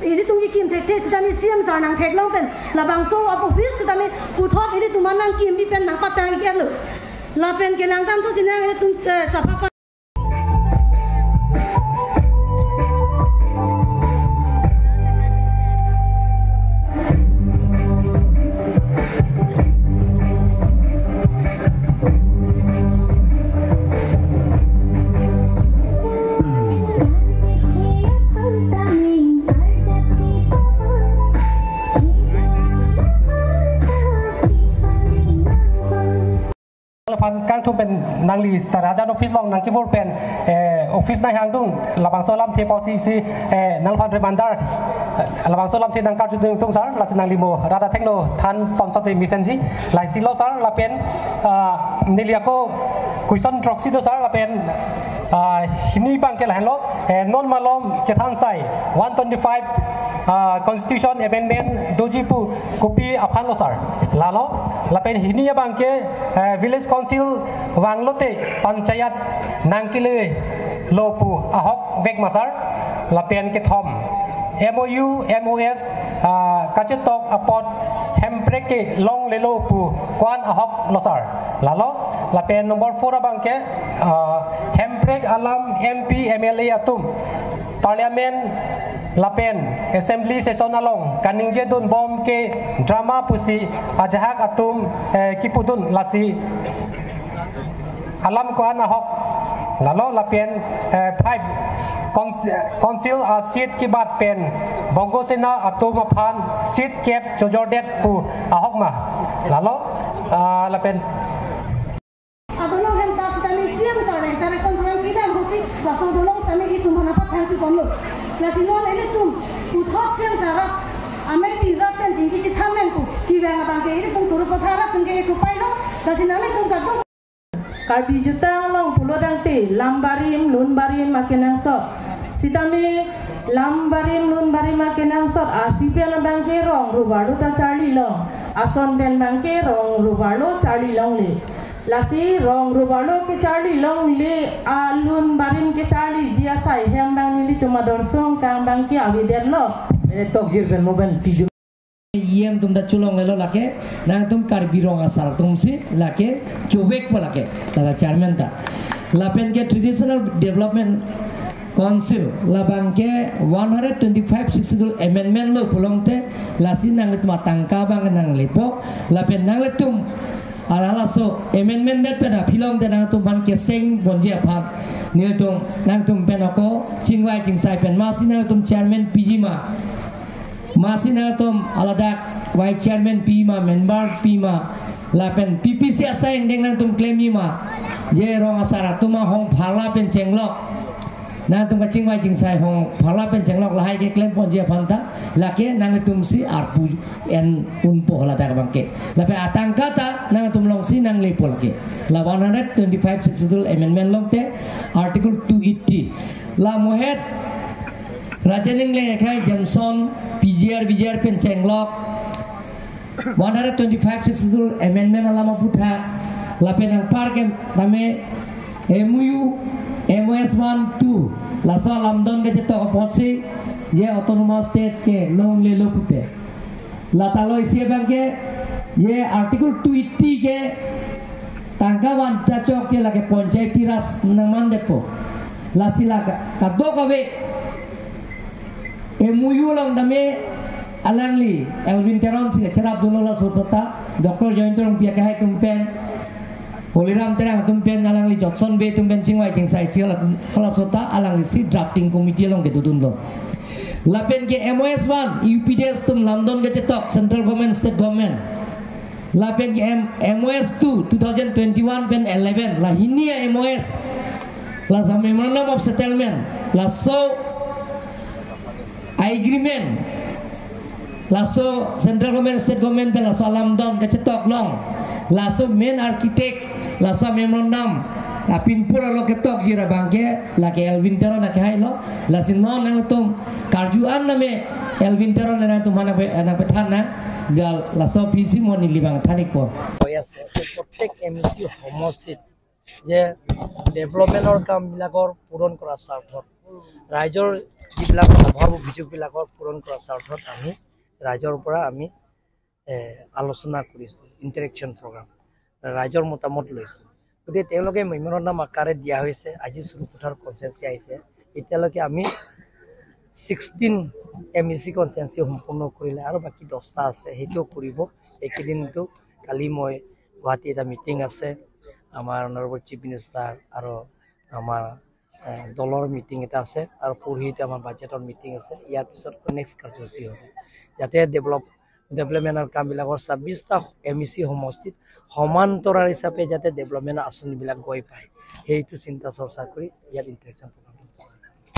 ini tunggu kim tek tek kita ni siam sar nang tek long pen labang so up office kita ni puthot ini tu manang kim bi pen nang patang ikat lo la pen ke nang tam tu sinang ini tung sapaพันกลางทุ่มเป็นนางลีสารจันออฟฟิศลองนางกิฟต์เป็นออฟฟิศนายห้างดุ้งระบางโซลัมเทปอซีซีนางพันเรมันดาร์ระบางโซลัมเทนางการจุดหนึ่งทุ่งสารลักษณะลิโมราดาเทคโนทันปอมสติมิเซนซีหลายซิโลสารละเป็นนิเลียโกคุยซันทรอกซิโดสารละเป็นฮินีบังเกลหันโลนนมาลอมเจทันไซ125 Constitution Amendment Dojipu Kopi Apan Losar Lalo Lapen Hinia Banke Village Council Wanglote Panchayat Nangkile Lopu Ahok Vek Masar Lapen Ketom MOU MOS Kachetok Apot Hempreke Long Lelopu Kwan Ahok Losar Lalo Lapen Nomor 4 Banke Hemprek Alam MP MLA Atum Parliament Lapen Assembly Session Along Kaning Jedun Bom ke Drama Pusi Ajahak Atum Kipudun Lasi Alam Kuan Ahok Lalo Lapen Pipe Council Seat Kibat Pen Bongo Sena Atum Apan Seat Kep Jojordet Pu Ahok Ma Lalo Lapen Adolong hem tak sedami siam sore cara kontrol kita mesti langsung dolong sami itu manapat yang kita perlu. Lasinon ini tu uthot siam sara ame pirat kan jingki cithamen ku kiwa ngabang ke ini tung suruh potara tung ke ku pai lo lasinane tung kadung Karbi jutang long pulo dang te lambarim lunbarim makenang so sitami lambarim lunbarim makenang so asipel bangke rong rubalu ta charli long ason ben bangke rong rubalu charli long le Lasi rong rubalo ke charli long le alun barim ke charli jia sai hem bang ni tuma dorsong kang bang ki avider lo mene tok jir ben moben tijo yem tum da chulong elo lake nang tum kar birong asal tum si lake chuvek pa lake daga chairman ta lapen ke traditional development council labang ke 125 successful amendment lo pulongte lasi nang tuma tangka bang nang lepo lapen nang tum Alala so amendment that pena pilong de nang tum ban ke seng bonjia phat ni tum nang tum penako chingwai chingsai pen masina tum chairman pijima masina tum alada vice chairman pima member pima lapen ppc asang deng nang tum claimima je rong asara tuma hong phala pen chenglok nang tum chingwai chingsai hong phala pen chenglok lahai ke claim bonjia phanta lake nang tum si arpu en unpo alada bangke lape atangkata nang tum long si nang lepol ke la 125 successful amendment long te article 280 la mohet rajaning le khai Johnson pgr pen chenglok 125 successful amendment alama putha la pen park name MOU MOS 1 2 la so lamdon ke to oposi je autonomous state ke long le lo pute la talo isi bangke ye article 280 ke tangkawan tacok je lage panchayati ras naman depo la sila kadok kawe MOU lang dame alangli Elvin Teron sila cerap dulo la sotota Dr. Jointorong pia kahai tumpen Poliram terang tumpen alangli Johnson be tumpen chingwai chingsai sila kala sota alangli si drafting committee long ke tutun lo lapen ke MOS 1 UPDS tum lamdon ke cetok central government state government lapen ke MOS 2 2021 pen 11 la hinia MOS la sa memorandum of settlement la so agreement la so central government state government pen la so lamdon ke cetok long la so main architect la sa memorandum apin pura lo ketok jira bangke la ke Elvin Teron na kai lo la sin mo nang tum karjuan na me Elvin Teron na tum hana na pethan na gal la so pc mo ni libang thanik po yes প্রত্যেক MC সমষ্টিত যে ডেভেলপমেন্টৰ কাম বিলাকৰ পূৰণ কৰা স্বাৰ্থত ৰাইজৰ যিবিলাক অভাৱ অভিযোগবিলাকৰ পূৰণ কৰাৰ স্বাৰ্থত আমি ৰাইজৰ পৰা আমি আলোচনা কৰিছোঁ, ইণ্টাৰেকশ্যন প্ৰগ্ৰাম ৰাইজৰ মতামত লৈছোঁ। গতিকে তেওঁলোকে মেমৰেণ্ডাম আকাৰে দিয়া হৈছে। আজি চুৰুপথাৰ কনষ্টিটুৱেঞ্চি আহিছে, এতিয়ালৈকে আমি 16 MEC কনষ্টিটুৱেঞ্চি সম্পূৰ্ণ কৰিলে আৰু বাকী 10টা আছে, সেইটোও কৰিব এইকেইদিনটো। কালি মই গুৱাহাটী এটা মিটিং আছে, আমাৰ অনাৰেবল চিফ মিনিষ্টাৰ আৰু আমাৰ দলৰ মিটিং এটা আছে, আৰু পৰহিতে আমাৰ বাজেটৰ মিটিং আছে। ইয়াৰ পিছত নেক্সট কাৰ্যসূচী হ'ব, যাতে ডেভেলপমেণ্টৰ কামবিলাকৰ 26টা MEC সমষ্টিত সমান্তৰাল হিচাপে যাতে ডেভেলপমেণ্ট আঁচনিবিলাক গৈ পায়, সেইটো চিন্তা চৰ্চা কৰি ইয়াত ইণ্টাৰেকশ্যন